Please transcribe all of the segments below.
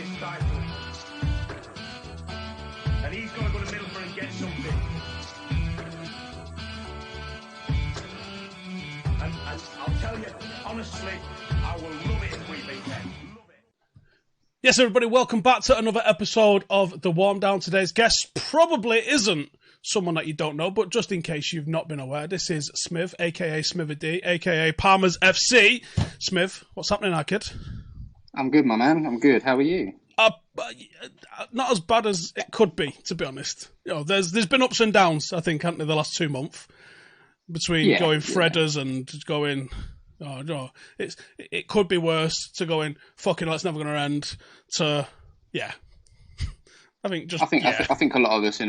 this title. And he's got to go to Middlesbrough and get something. And I'll tell you, honestly, I will love it if we beat them. Yes, everybody, welcome back to another episode of The Warm Down. Today's guest probably isn't someone that you don't know, but just in case you've not been aware, this is Smiv, a.k.a. Smivady, a.k.a. Palmer's FC. Smiv, what's happening now, kid? I'm good, my man. I'm good. How are you? Not as bad as it could be, to be honest. You know, there's been ups and downs, I think, haven't there, the last 2 months, between going Fredders and going... Oh no! It could be worse to going fucking. That's never going to end. To I think a lot of us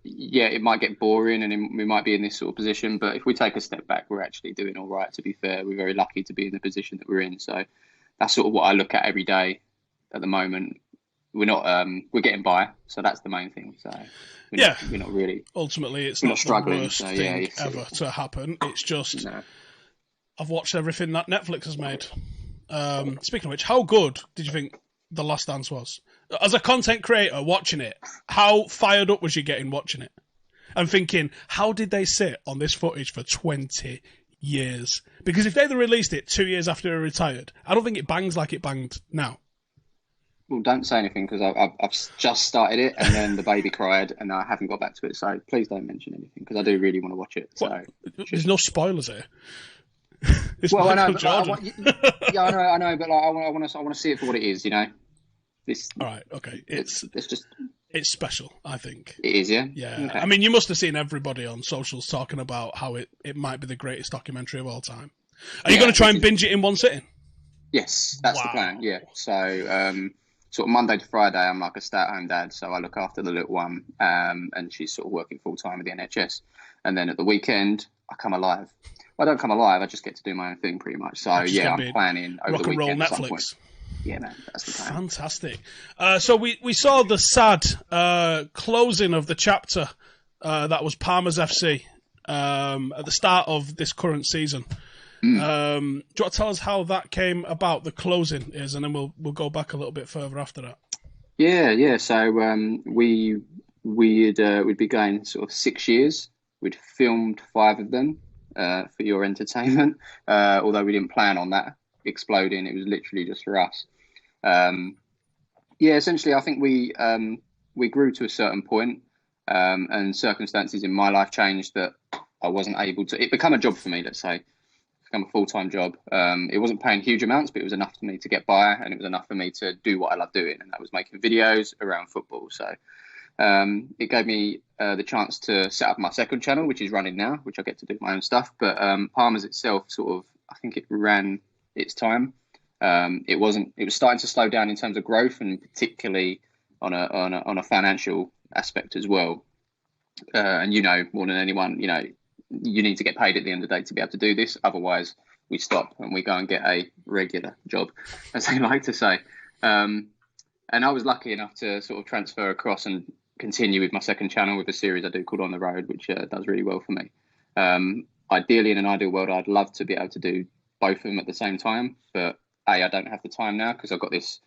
it might get boring and we might be in this sort of position. But if we take a step back, we're actually doing all right. To be fair, we're very lucky to be in the position that we're in. So that's sort of what I look at every day. At the moment, we're not we're getting by. So that's the main thing. So we're not really. Ultimately, it's not not struggling. The worst thing ever to happen. It's just. No. I've watched everything that Netflix has made. Speaking of which, how good did you think The Last Dance was? As a content creator watching it, how fired up was you getting watching it? And thinking, how did they sit on this footage for 20 years? Because if they'd released it 2 years after he retired, I don't think it bangs like it banged now. Well, don't say anything because I've just started it and then the baby cried and I haven't got back to it. So please don't mention anything because I do really want to watch it. So there's no spoilers here. Well, I know, but I know, but I want to see it for what it is. You know, All right, okay. It's special. I think it is. Yeah. Yeah. Okay. I mean, you must have seen everybody on socials talking about how it might be the greatest documentary of all time. Are you going to try and binge it in one sitting? Yes, that's the plan. Yeah. So, sort of Monday to Friday, I'm like a stay-at-home dad, so I look after the little one, and she's sort of working full time with the NHS, and then at the weekend I come alive. I don't come alive. I just get to do my own thing pretty much. So, I'm planning over the weekend. Rock and roll Netflix. Yeah, man. That's the plan. Fantastic. So we saw the sad closing of the chapter that was Palmer's FC at the start of this current season. Do you want to tell us how that came about, the closing is, and then we'll go back a little bit further after that? Yeah. So we'd be going sort of 6 years. We'd filmed 5 of them. For your entertainment, although we didn't plan on that exploding, it was literally just for us. Essentially, I think we grew to a certain point, and circumstances in my life changed that I wasn't able to. It became a job for me, let's say, become a full-time job. It wasn't paying huge amounts, but it was enough for me to get by, and it was enough for me to do what I love doing, and that was making videos around football. So. It gave me the chance to set up my second channel, which is running now, which I get to do my own stuff. But Palmer's itself I think it ran its time. It was starting to slow down in terms of growth, and particularly on a financial aspect as well. And more than anyone, you need to get paid at the end of the day to be able to do this. Otherwise, we stop and we go and get a regular job, as they like to say. And I was lucky enough to sort of transfer across and continue with my second channel with a series I do called On the Road, which does really well for me. Ideally, in an ideal world, I'd love to be able to do both of them at the same time. But I don't have the time now because I've got this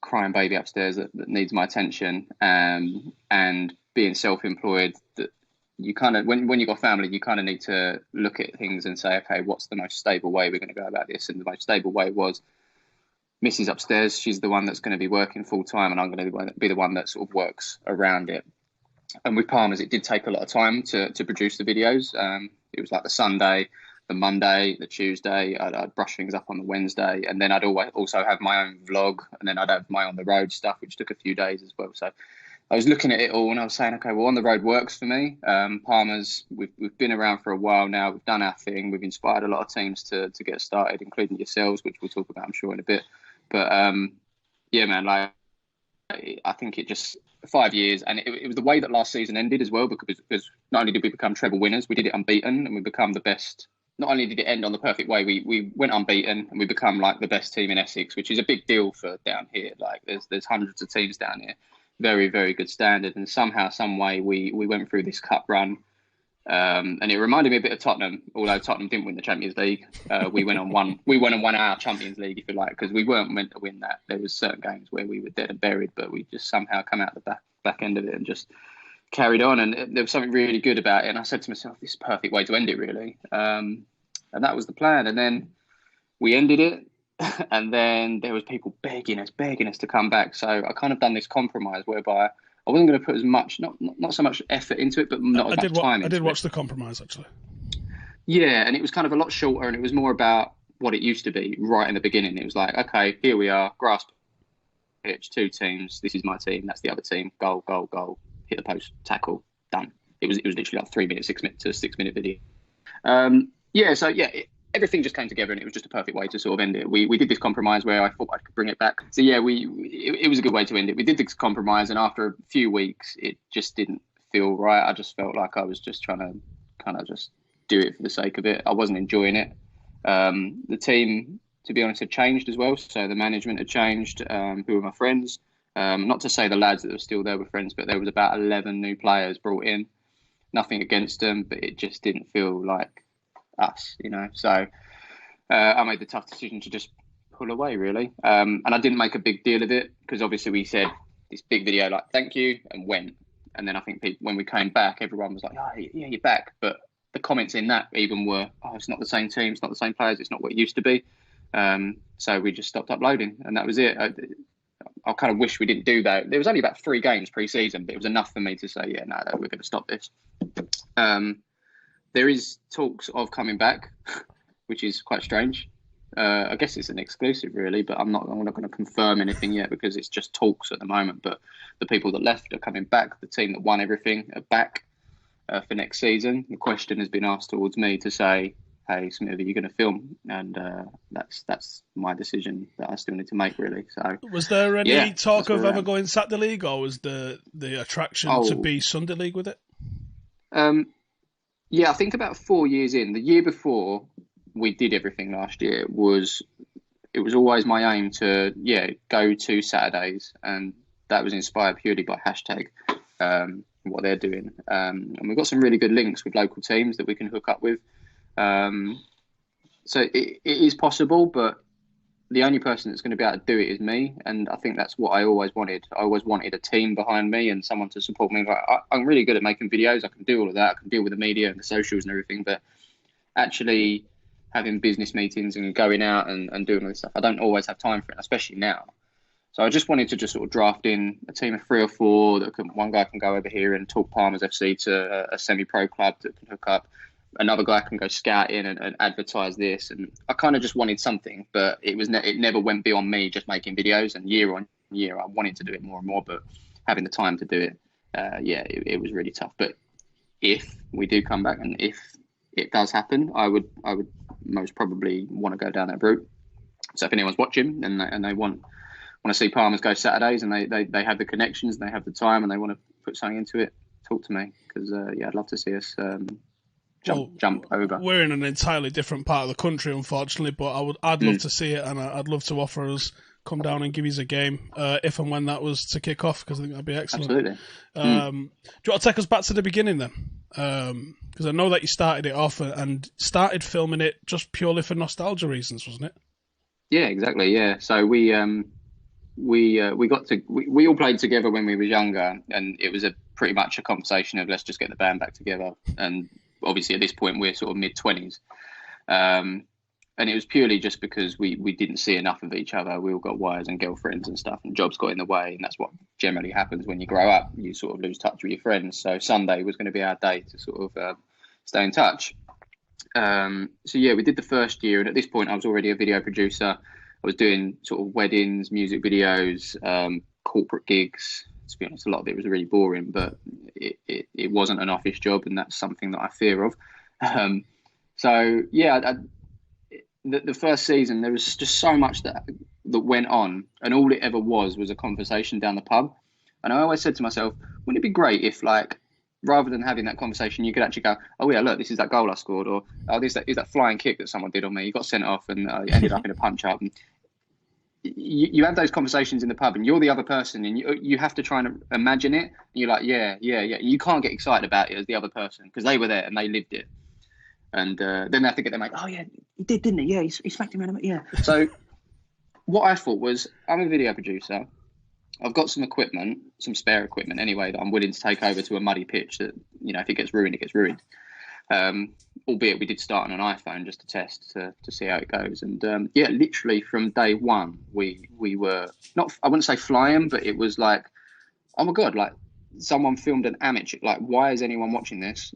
crying baby upstairs that needs my attention. And being self-employed, that you kind of, when you've got family, you kind of need to look at things and say, okay, what's the most stable way we're going to go about this? And the most stable way was Missy's upstairs. She's the one that's going to be working full time, and I'm going to be the one that sort of works around it. And with Palmer's, it did take a lot of time to produce the videos. It was like the Sunday, the Monday, the Tuesday. I'd brush things up on the Wednesday, and then I'd also have my own vlog, and then I'd have my on the road stuff, which took a few days as well. So I was looking at it all, and I was saying, okay, well, on the road works for me. Palmer's, we've been around for a while now. We've done our thing. We've inspired a lot of teams to get started, including yourselves, which we'll talk about, I'm sure, in a bit. But man, like I think it just 5 years, and it was the way that last season ended as well, because not only did we become treble winners, we did it unbeaten, and we become the best. Not only did it end on the perfect way, we went unbeaten, and we become like the best team in Essex, which is a big deal for down here. Like there's hundreds of teams down here, very, very good standard, and somehow, some way, we went through this cup run And it reminded me a bit of Tottenham, although Tottenham didn't win the Champions League. We went and won our Champions League, if you like, because we weren't meant to win that. There was certain games where we were dead and buried, but we just somehow come out the back end of it and just carried on. And there was something really good about it. And I said to myself, this is a perfect way to end it, really. And that was the plan. And then we ended it. And then there was people begging us to come back. So I kind of done this compromise whereby I wasn't going to put as much, not so much effort into it, but not as much time into it. I did watch the compromise, actually. Yeah, and it was kind of a lot shorter, and it was more about what it used to be right in the beginning. It was like, okay, here we are, grass pitch, 2 teams. This is my team, that's the other team. Goal, goal, goal. Hit the post, tackle, done. It was literally like 3 minutes, 6 minutes to a 6 minute video. Everything just came together, and it was just a perfect way to sort of end it. We did this compromise where I thought I could bring it back. So yeah, it was a good way to end it. We did this compromise, and after a few weeks, it just didn't feel right. I just felt like I was just trying to kind of just do it for the sake of it. I wasn't enjoying it. The team, to be honest, had changed as well. So the management had changed, who were my friends. Not to say the lads that were still there were friends, but there was about 11 new players brought in. Nothing against them, but it just didn't feel like us, So I made the tough decision to just pull away, really. And I didn't make a big deal of it because obviously we said this big video like thank you and went. And then I think when we came back, everyone was like, oh yeah, you're back. But the comments in that even were, oh, it's not the same team, it's not the same players, it's not what it used to be. So we just stopped uploading, and that was it. I kind of wish we didn't do that. There was only about 3 games pre-season, but it was enough for me to say, yeah, no, we're going to stop this. There is talks of coming back, which is quite strange. I guess it's an exclusive, really, but I'm not going to confirm anything yet because it's just talks at the moment. But the people that left are coming back. The team that won everything are back for next season. The question has been asked towards me to say, hey, Smiv, are you going to film? And that's my decision that I still need to make, really. So, was there any talk of ever going Saturday League, or was the attraction to be Sunday League with it? Yeah, I think about 4 years in. The year before we did everything last year, it was always my aim to go to Saturdays, and that was inspired purely by hashtag what they're doing. And we've got some really good links with local teams that we can hook up with. So it is possible, but the only person that's going to be able to do it is me, and I think that's what I always wanted. I always wanted a team behind me and someone to support me. Like, I'm really good at making videos. I can do all of that. I can deal with the media and the socials and everything, but actually having business meetings and going out and doing all this stuff, I don't always have time for it, especially now. So I just wanted to just sort of draft in a team of 3 or 4 one guy can go over here and talk Palmer's FC to a semi-pro club that can hook up. Another guy can go scout in and advertise this, and I kind of just wanted something, but it never went beyond me just making videos. And year on year, I wanted to do it more and more, but having the time to do it, it was really tough. But if we do come back, and if it does happen, I would most probably want to go down that route. So if anyone's watching and they want to see Palmer's go Saturdays, and they have the connections, and they have the time, and they want to put something into it, talk to me, because I'd love to see us. Jump over. We're in an entirely different part of the country, unfortunately, but I'd love to see it, and I'd love to offer us come down and give you a game if and when that was to kick off, because I think that'd be excellent. Absolutely. Do you want to take us back to the beginning then? Because I know that you started it off and started filming it just purely for nostalgia reasons, wasn't it? Yeah, exactly. Yeah. So we all played together when we were younger, and it was pretty much a conversation of let's just get the band back together. And obviously at this point we're sort of mid-20s, and it was purely just because we didn't see enough of each other. We all got wives and girlfriends and stuff, and jobs got in the way, and that's what generally happens when you grow up. You sort of lose touch with your friends. So Sunday was going to be our day to sort of stay in touch. So yeah, we did the first year, and at this point I was already a video producer. I was doing sort of weddings, music videos, corporate gigs. To be honest, a lot of it was really boring, but it wasn't an office job, and that's something that I fear of. So yeah, the first season there was just so much that went on, and all it ever was a conversation down the pub. And I always said to myself, wouldn't it be great if, like, rather than having that conversation, you could actually go, oh yeah, look, this is that goal I scored, or oh, this is that flying kick that someone did on me. You got sent off, and I ended up in a punch up. And you have those conversations in the pub, and you're the other person, and you have to try and imagine it. And you're like, yeah. You can't get excited about it as the other person because they were there and they lived it. And then they have to get them like, oh yeah, he did, didn't he? Yeah, he smacked him around. Yeah. So what I thought was, I'm a video producer. I've got some equipment, some spare equipment anyway, that I'm willing to take over to a muddy pitch that, if it gets ruined, it gets ruined. Albeit we did start on an iPhone just to test to see how it goes. And literally from day one, we were not, I wouldn't say flying, but it was like, oh my God, like someone filmed an amateur. Like, why is anyone watching this?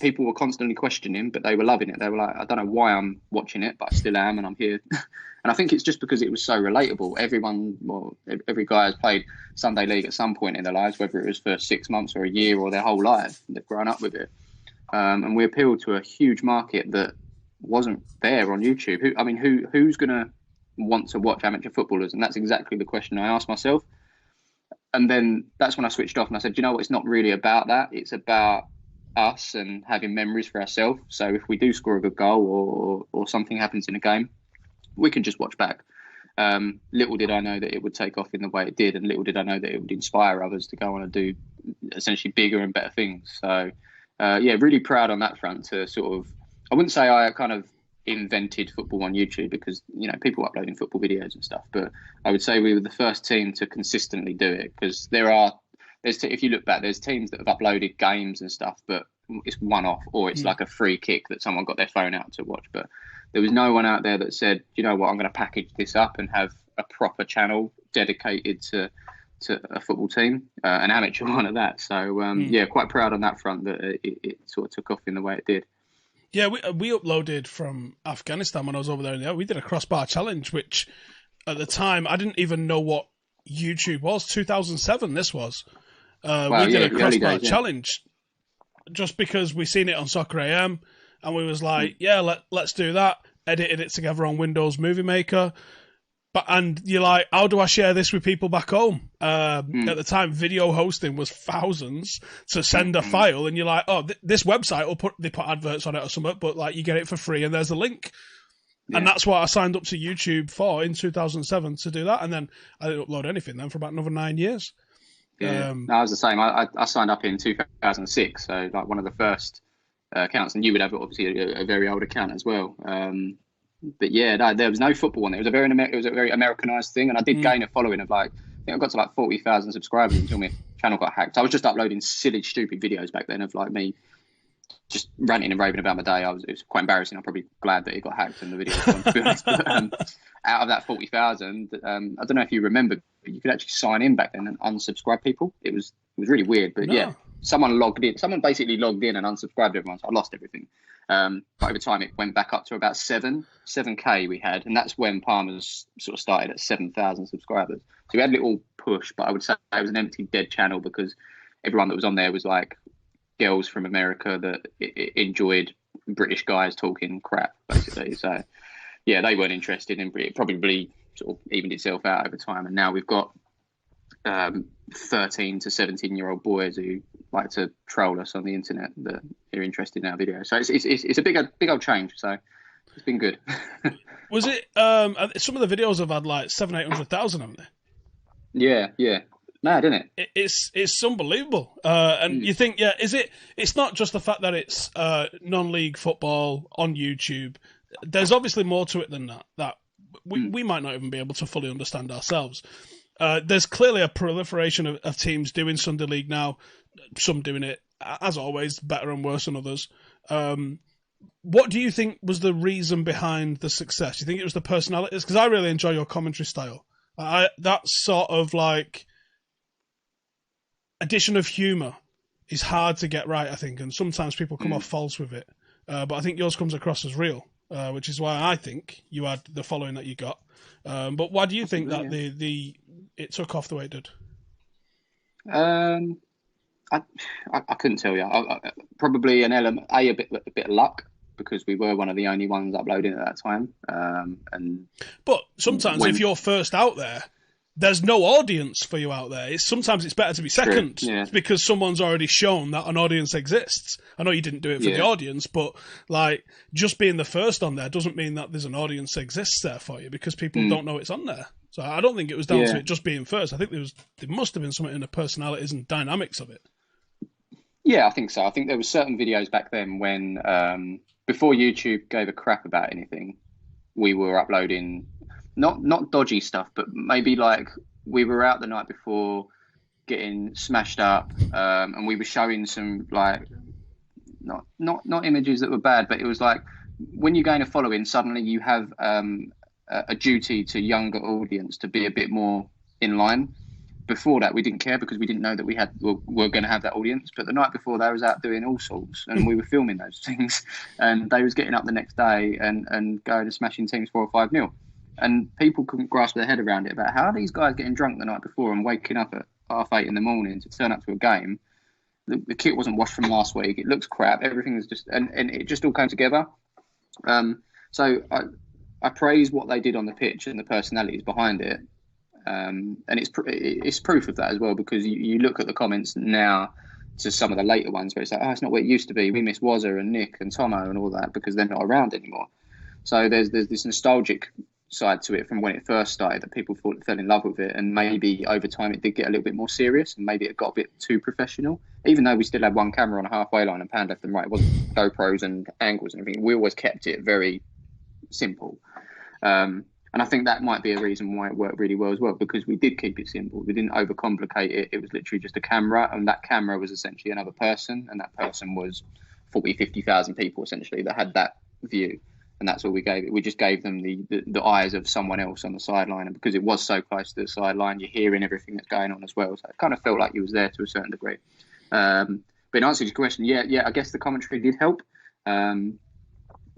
People were constantly questioning, but they were loving it. They were like, I don't know why I'm watching it, but I still am, and I'm here. And I think it's just because it was so relatable. Every guy has played Sunday League at some point in their lives, whether it was for 6 months or a year or their whole life. They've grown up with it. And we appealed to a huge market that wasn't there on YouTube. Who's going to want to watch amateur footballers? And that's exactly the question I asked myself. And then that's when I switched off and I said, you know what? It's not really about that. It's about us and having memories for ourselves. So if we do score a good goal or something happens in a game, we can just watch back. Little did I know that it would take off in the way it did, and little did I know that it would inspire others to go on and do essentially bigger and better things. So really proud on that front to sort of, I wouldn't say I kind of invented football on YouTube because, people uploading football videos and stuff, but I would say we were the first team to consistently do it because if you look back, there's teams that have uploaded games and stuff, but it's one-off or it's like a free kick that someone got their phone out to watch. But there was no one out there that said, you know what, I'm going to package this up and have a proper channel dedicated to a football team, an amateur one at that. So, quite proud on that front that it sort of took off in the way it did. Yeah, we uploaded from Afghanistan when I was over there. And we did a crossbar challenge, which at the time, I didn't even know what YouTube was. 2007, this was. We did a crossbar challenge just because we seen it on Soccer AM and we was like, let's do that. Edited it together on Windows Movie Maker. And you're like, how do I share this with people back home? At the time, video hosting was thousands to send a file, and you're like, oh, this website they put adverts on it or something, but like you get it for free, and there's a link. Yeah. And that's what I signed up to YouTube for in 2007 to do that, and then I didn't upload anything then for about another 9 years. Yeah, I was the same. I signed up in 2006, so like one of the first accounts, and you would have obviously a very old account as well. But there was no football on it. It was a very Americanized thing, and I did gain a following of I think I got to like 40,000 subscribers until my channel got hacked. I was just uploading silly, stupid videos back then of like me just ranting and raving about my day. It was quite embarrassing. I'm probably glad that it got hacked and the video was gone, to be honest. But, out of that 40,000, I don't know if you remember, but you could actually sign in back then and unsubscribe people. It was really weird, but someone logged in. Someone basically logged in and unsubscribed everyone, so I lost everything. But over time, it went back up to about 7K we had, and that's when Palmer's sort of started at 7,000 subscribers. So we had a little push, but I would say it was an empty, dead channel because everyone that was on there was like girls from America that enjoyed British guys talking crap, basically. So they weren't interested in it. Probably sort of evened itself out over time, and now we've got 13 to 17-year-old boys who like to troll us on the internet that are interested in our videos. So it's a big old change. So it's been good. Was it? Some of the videos have had like 700,000-800,000 on there. Yeah. Mad, isn't it? It's unbelievable. And you think, is it? It's not just the fact that it's non-league football on YouTube. There's obviously more to it than that. We might not even be able to fully understand ourselves. There's clearly a proliferation of teams doing Sunday League now. Some doing it, as always, better and worse than others. What do you think was the reason behind the success? Do you think it was the personalities? Because I really enjoy your commentary style. That sort of like addition of humour is hard to get right, I think, and sometimes people come off false with it. But I think yours comes across as real, which is why I think you had the following that you got. But why do you think that it took off the way it did? I couldn't tell you. Probably an element, a bit of luck, because we were one of the only ones uploading at that time. But sometimes if you're first out there, there's no audience for you out there. Sometimes it's better to be second because someone's already shown that an audience exists. I know you didn't do it for the audience, but like just being the first on there doesn't mean that there's an audience that exists there for you because people don't know it's on there. So I don't think it was down to it just being first. I think there must have been something in the personalities and dynamics of it. Yeah, I think so. I think there were certain videos back then when, before YouTube gave a crap about anything, we were uploading not dodgy stuff, but maybe like we were out the night before getting smashed up, and we were showing some like not images that were bad, but it was like when you gain a following, suddenly you have a duty to younger audience to be a bit more in line. Before that, we didn't care because we didn't know that we're going to have that audience. But the night before, they was out doing all sorts, and we were filming those things. And they was getting up the next day and going and smashing teams 4 or 5-0. And people couldn't grasp their head around it about how are these guys getting drunk the night before and waking up at 8:30 in the morning to turn up to a game. The kit wasn't washed from last week. It looks crap. Everything was just and it just all came together. So I praise what they did on the pitch and the personalities behind it. And it's proof of that as well, because you look at the comments now to some of the later ones where it's like, oh, it's not what it used to be. We miss Wazza and Nick and Tomo and all that because they're not around anymore. So there's this nostalgic side to it from when it first started that people fell in love with it, and maybe over time it did get a little bit more serious and maybe it got a bit too professional. Even though we still had one camera on a halfway line and pan left and right, it wasn't GoPros and angles and everything. We always kept it very simple. And I think that might be a reason why it worked really well as well, because we did keep it simple. We didn't overcomplicate it. It was literally just a camera, and that camera was essentially another person, and that person was 40, 50,000 people essentially that had that view. And that's all we gave it. We just gave them the eyes of someone else on the sideline. And because it was so close to the sideline, you're hearing everything that's going on as well. So it kind of felt like you was there to a certain degree. But in answer to your question, I guess the commentary did help. I mean,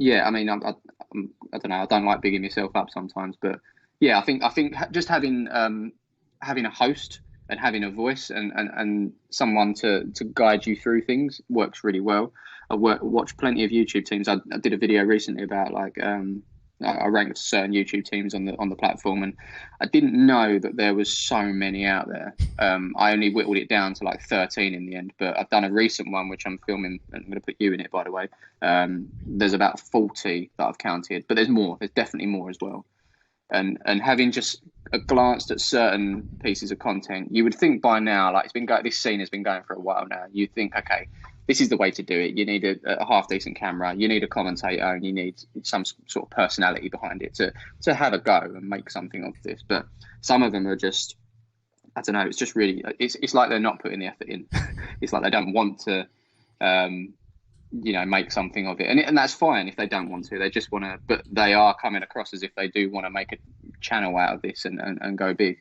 I don't know. I don't like bigging myself up sometimes, but yeah, I think just having a host and having a voice and someone to guide you through things works really well. I watch plenty of YouTube teams. I did a video recently about like I ranked certain YouTube teams on the platform, and I didn't know that there was so many out there. I only whittled it down to like 13 in the end, but I've done a recent one which I'm filming, and I'm going to put you in it, by the way. There's about 40 that I've counted, but there's more. There's definitely more as well. And having just glanced at certain pieces of content, you would think by now, like this scene has been going for a while now. You think, okay, this is the way to do it. You need a half decent camera. You need a commentator, and you need some sort of personality behind it to have a go and make something of this. But some of them are just, I don't know. It's just really, it's like they're not putting the effort in. It's like they don't want to, make something of it, and that's fine if they don't want to. They just want to, but they are coming across as if they do want to make a channel out of this and go big.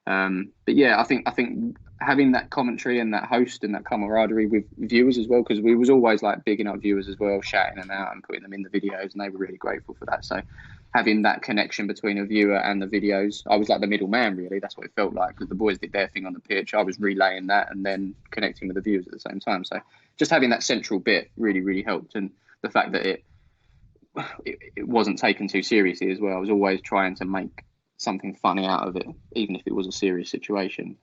But yeah, I think having that commentary and that host and that camaraderie with viewers as well, because we was always like bigging up viewers as well, shouting them out and putting them in the videos, and they were really grateful for that. So having that connection between a viewer and the videos, I was like the middleman, really. That's what it felt like, because the boys did their thing on the pitch, I was relaying that and then connecting with the viewers at the same time. So just having that central bit really, really helped. And the fact that it wasn't taken too seriously as well. I was always trying to make something funny out of it, even if it was a serious situation.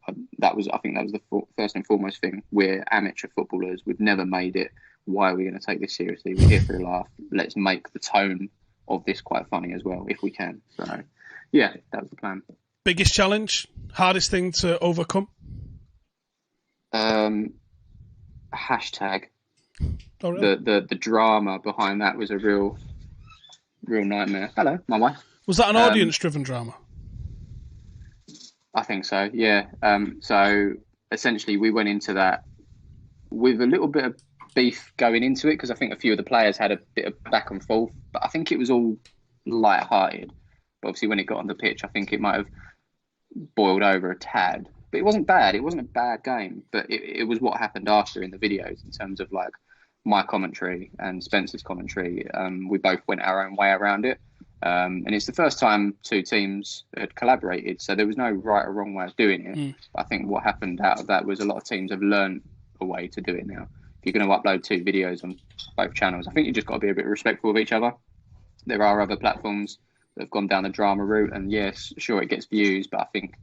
I think that was the first and foremost thing. We're amateur footballers. We've never made it. Why are we going to take this seriously? We're here for a laugh. Let's make the tone of this quite funny as well, if we can. So, yeah, that was the plan. Biggest challenge? Hardest thing to overcome? Hashtag. Oh, really? The drama behind that was a real nightmare. Hello, my wife. Was that an audience-driven drama? I think so, yeah. So essentially we went into that with a little bit of beef going into it, because I think a few of the players had a bit of back and forth, but I think it was all light-hearted. But obviously when it got on the pitch, I think it might have boiled over a tad. But it wasn't bad. It wasn't a bad game, but it was what happened after in the videos in terms of like my commentary and Spencer's commentary. We both went our own way around it. And it's the first time two teams had collaborated, so there was no right or wrong way of doing it. I think what happened out of that was a lot of teams have learned a way to do it now. If you're going to upload 2 videos on both channels, I think you just got to be a bit respectful of each other. There are other platforms have gone down the drama route. And yes, sure, it gets views, but I think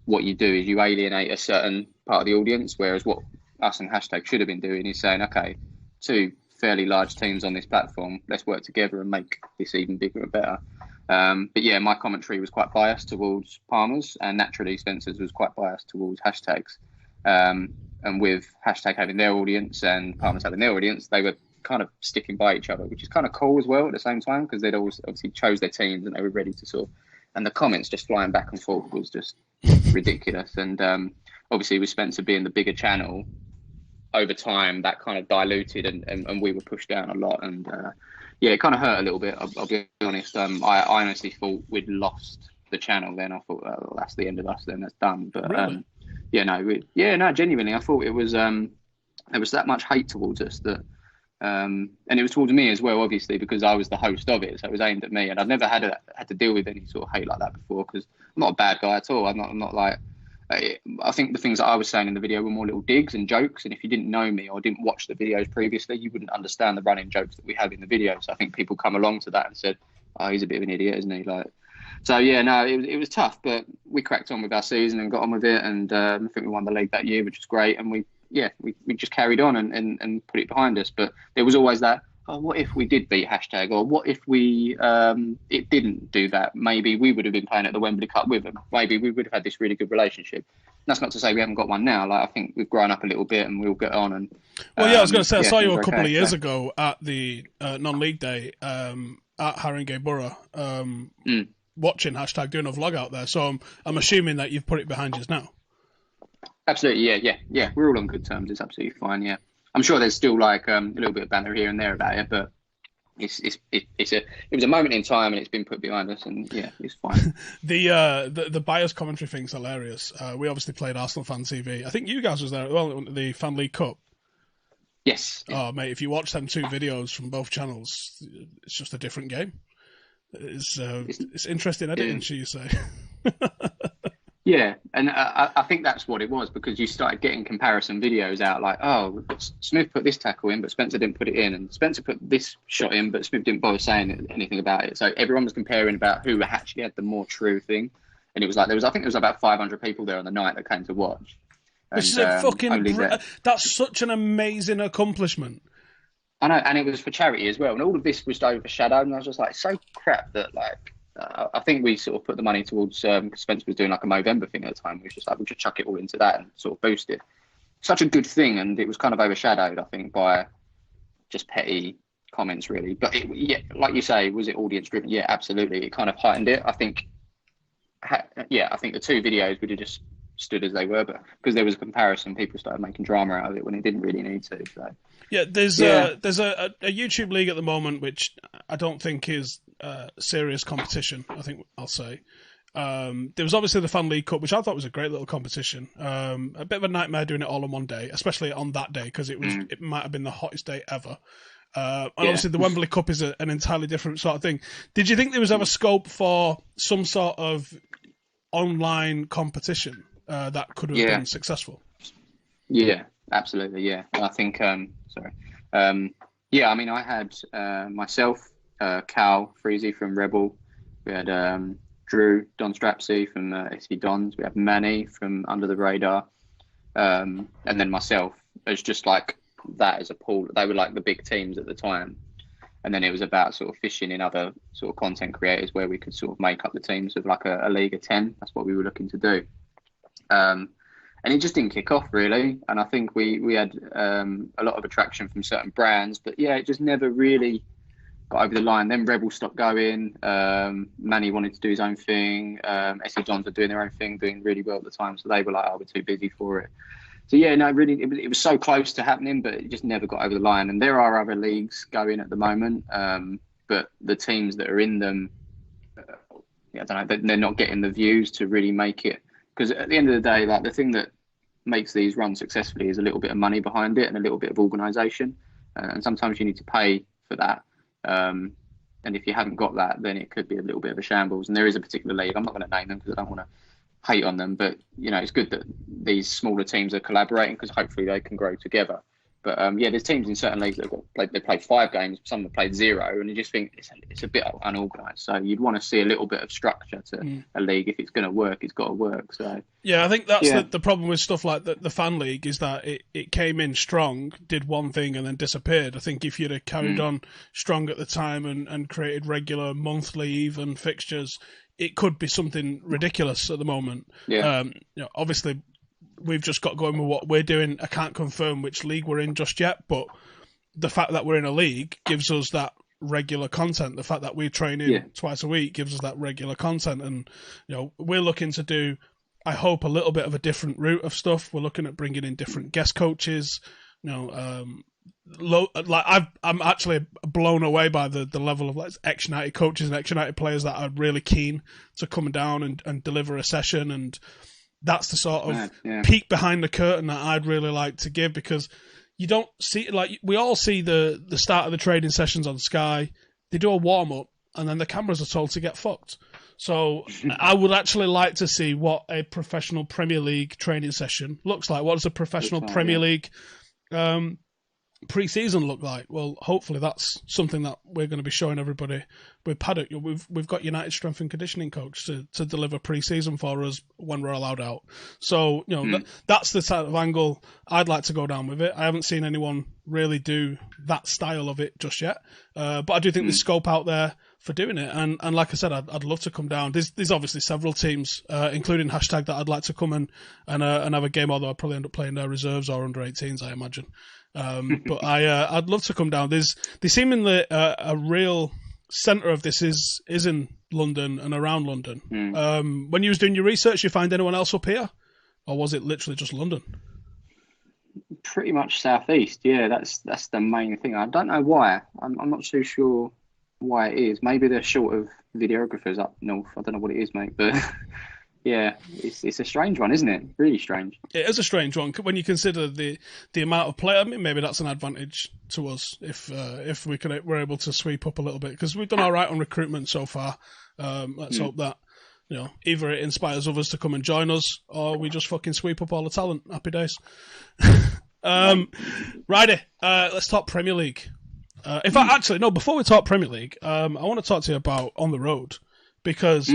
what you do is you alienate a certain part of the audience, whereas what us and Hashtag should have been doing is saying, okay, two fairly large teams on this platform, let's work together and make this even bigger and better. But yeah, my commentary was quite biased towards Palmer's, and naturally Spencer's was quite biased towards Hashtags. And with Hashtag having their audience and Palmer's having their audience, they were kind of sticking by each other, which is kind of cool as well at the same time, because they'd always obviously chose their teams and they were ready to sort of, and the comments just flying back and forth was just ridiculous. And obviously with Spencer being the bigger channel, over time that kind of diluted and we were pushed down a lot. And yeah, it kind of hurt a little bit, I'll be honest. I honestly thought we'd lost the channel then. I thought, well, that's the end of us then, that's done. But really? Genuinely, I thought it was there was that much hate towards us that, and it was towards me as well, obviously, because I was the host of it, so it was aimed at me, and I've never had to deal with any sort of hate like that before, because I'm not a bad guy at all. I'm not like, I think the things that I was saying in the video were more little digs and jokes, and if you didn't know me or didn't watch the videos previously, you wouldn't understand the running jokes that we have in the videos. So I think people come along to that and said, oh, he's a bit of an idiot, isn't he? Like, so yeah, no, it was tough, but we cracked on with our season and got on with it, and I think we won the league that year, which was great, and we just carried on and put it behind us. But there was always that, oh, what if we did beat Hashtag, or what if we it didn't do that? Maybe we would have been playing at the Wembley Cup with them. Maybe we would have had this really good relationship. That's not to say we haven't got one now. Like, I think we've grown up a little bit and we'll get on. And well, yeah, I was going to say, I saw you a couple of years ago at the non-league day at Haringey Borough, watching Hashtag, doing a vlog out there. So I'm assuming that you've put it behind you now. Absolutely, yeah. We're all on good terms. It's absolutely fine. Yeah, I'm sure there's still like a little bit of banter here and there about it, but it was a moment in time, and it's been put behind us, and yeah, it's fine. The bias commentary thing's hilarious. We obviously played Arsenal Fan TV. I think you guys was there as well at the Fan League Cup. Yes. Oh mate, if you watch them two videos from both channels, it's just a different game. It's interesting editing, should you say? Yeah, and I think that's what it was, because you started getting comparison videos out, like, oh, Smiv put this tackle in, but Spencer didn't put it in, and Spencer put this shot in, but Smiv didn't bother saying anything about it. So everyone was comparing about who actually had the more true thing, and it was like I think there was about 500 people there on the night that came to watch. Which is a fucking that's such an amazing accomplishment. I know, and it was for charity as well, and all of this was overshadowed, and I was just like, so crap that like. I think we sort of put the money towards, because Spencer was doing like a Movember thing at the time. We was just like, we'll just chuck it all into that and sort of boost it. Such a good thing, and it was kind of overshadowed, I think, by just petty comments, really. But yeah, like you say, was it audience driven? Yeah, absolutely. It kind of heightened it. I think the two videos would have just stood as they were, but because there was a comparison, people started making drama out of it when it didn't really need to. So. Yeah, there's a YouTube league at the moment which I don't think is serious competition, I think I'll say. There was obviously the Fan League Cup, which I thought was a great little competition. A bit of a nightmare doing it all in one day, especially on that day, because it might have been the hottest day ever. Obviously the Wembley Cup is an entirely different sort of thing. Did you think there was ever scope for some sort of online competition that could have been successful? Yeah, absolutely. Yeah, I think. I mean, I had myself, Cal Freezy from Rebel. We had Drew Don Strapsy from SV Dons. We had Manny from Under the Radar, and then myself as just like that as a pool. They were like the big teams at the time, and then it was about sort of fishing in other sort of content creators where we could sort of make up the teams of like a league of 10. That's what we were looking to do. And it just didn't kick off really. And I think we had a lot of attraction from certain brands, but yeah, it just never really got over the line. Then Rebel stopped going. Manny wanted to do his own thing. SV Dons were doing their own thing, doing really well at the time. So they were like, oh, we're too busy for it. So yeah, no, really, it was so close to happening, but it just never got over the line. And there are other leagues going at the moment, but the teams that are in them, I don't know, they're not getting the views to really make it. Because at the end of the day, like the thing that makes these run successfully is a little bit of money behind it and a little bit of organisation. And sometimes you need to pay for that. And if you haven't got that, then it could be a little bit of a shambles. And there is a particular league, I'm not going to name them because I don't want to hate on them, but you know, it's good that these smaller teams are collaborating because hopefully they can grow together. But there's teams in certain leagues that they play 5 games, some have played 0, and you just think it's a bit unorganised. So you'd want to see a little bit of structure to a league. If it's going to work, it's got to work. So yeah, I think that's the problem with stuff like the fan league is that it came in strong, did one thing, and then disappeared. I think if you'd have carried on strong at the time and created regular monthly even fixtures, it could be something ridiculous at the moment. Yeah. Obviously, we've just got going with what we're doing. I can't confirm which league we're in just yet, but the fact that we're in a league gives us that regular content. The fact that we're training twice a week gives us that regular content. And, we're looking to do, I hope, a little bit of a different route of stuff. We're looking at bringing in different guest coaches. I'm actually blown away by the level of ex-United coaches and ex-United players that are really keen to come down and deliver a session. And that's the sort of peek behind the curtain that I'd really like to give, because you don't see, we all see the start of the training sessions on Sky. They do a warm-up and then the cameras are told to get fucked. So I would actually like to see what a professional Premier League training session looks like. What does a professional Premier League pre-season look like? Well, hopefully that's something that we're going to be showing everybody with Paddock. We've got United strength and conditioning coach to deliver pre-season for us when we're allowed out. So that's the type of angle I'd like to go down with it. I haven't seen anyone really do that style of it just yet, but I do think there's scope out there for doing it. And like I said, I'd love to come down. There's obviously several teams, including Hashtag, that I'd like to come and have a game, although I'd probably end up playing their reserves or under 18s, I imagine. But I'd love to come down. They seemingly a real centre of this is in London and around London. When you was doing your research, you find anyone else up here, or was it literally just London? Pretty much southeast. Yeah, that's the main thing. I don't know why. I'm not too sure why it is. Maybe they're short of videographers up north. I don't know what it is, mate, but. Yeah, it's a strange one, isn't it? Really strange. It is a strange one when you consider the amount of play. I mean, maybe that's an advantage to us if we're able to sweep up a little bit, because we've done all right on recruitment so far. Let's hope that either it inspires others to come and join us, or we just fucking sweep up all the talent. Happy days. Righty, let's talk Premier League. Before we talk Premier League, I want to talk to you about On the Road, because.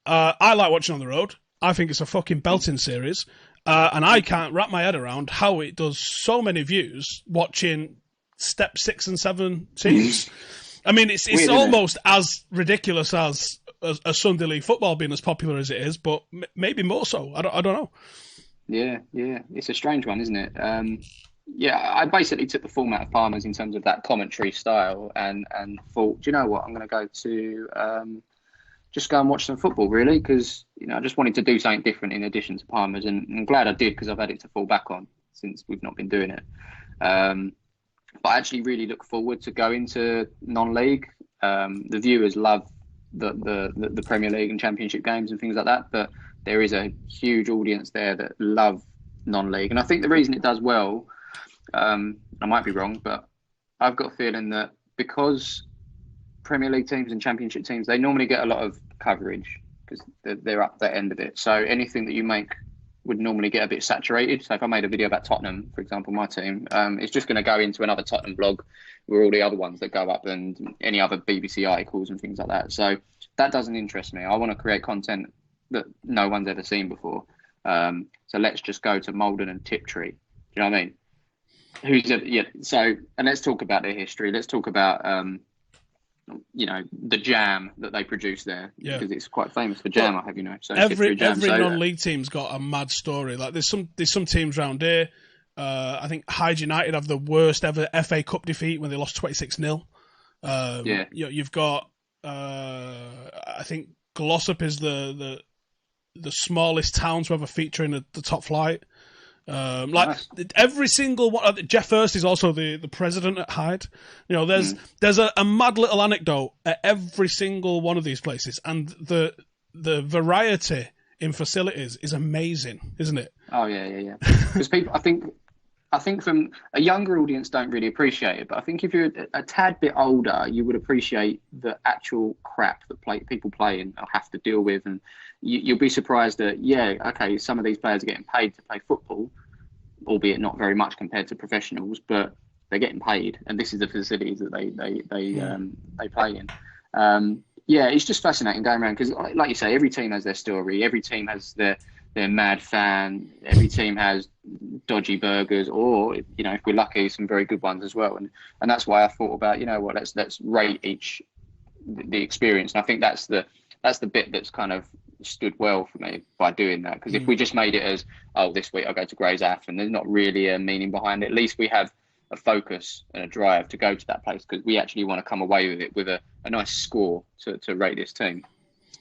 I like watching On the Road. I think it's a fucking belting series. And I can't wrap my head around how it does so many views watching step 6 and 7 teams. I mean, it's weird, almost as ridiculous as a Sunday League football being as popular as it is, but maybe more so. I don't know. Yeah. It's a strange one, isn't it? I basically took the format of Palmer's in terms of that commentary style and thought, do you know what? I'm going to go to... just go and watch some football, really, because I just wanted to do something different in addition to Palmer's, and I'm glad I did, because I've had it to fall back on since we've not been doing it. But I actually really look forward to going to non-league. The viewers love the Premier League and Championship games and things like that, but there is a huge audience there that love non-league, and I think the reason it does well, I might be wrong, but I've got a feeling that because Premier League teams and Championship teams, they normally get a lot of coverage because they're up that end of it. So anything that you make would normally get a bit saturated. So if I made a video about Tottenham, for example, my team, it's just going to go into another Tottenham blog where all the other ones that go up and any other BBC articles and things like that. So that doesn't interest me. I want to create content that no one's ever seen before. So let's just go to Malden and Tiptree. Do you know what I mean? And let's talk about their history. Let's talk about the jam that they produce there, because it's quite famous for jam. So every non-league team's got a mad story. Like there's some teams around here. I think Hyde United have the worst ever FA Cup defeat when they lost 26-0. You've got I think Glossop is the smallest town to ever feature in the top flight. Nice. Every single one. Jeff Hurst is also the president at Hyde. There's a mad little anecdote at every single one of these places, and the variety in facilities is amazing, isn't it? Oh yeah. Because people, I think from a younger audience don't really appreciate it, but I think if you're a tad bit older, you would appreciate the actual crap that people play and have to deal with, and you'll be surprised that some of these players are getting paid to play football. albeit not very much compared to professionals, but they're getting paid, and this is the facilities that they play in. Yeah, it's just fascinating going around because, like you say, every team has their story. Every team has their mad fan. Every team has dodgy burgers, or if we're lucky, some very good ones as well. And that's why I thought about let's rate the experience. And I think that's the bit that's kind of stood well for me by doing that. Because if we just made it as, this week I go to Grey's Aff, and there's not really a meaning behind it, at least we have a focus and a drive to go to that place because we actually want to come away with it with a nice score to rate this team.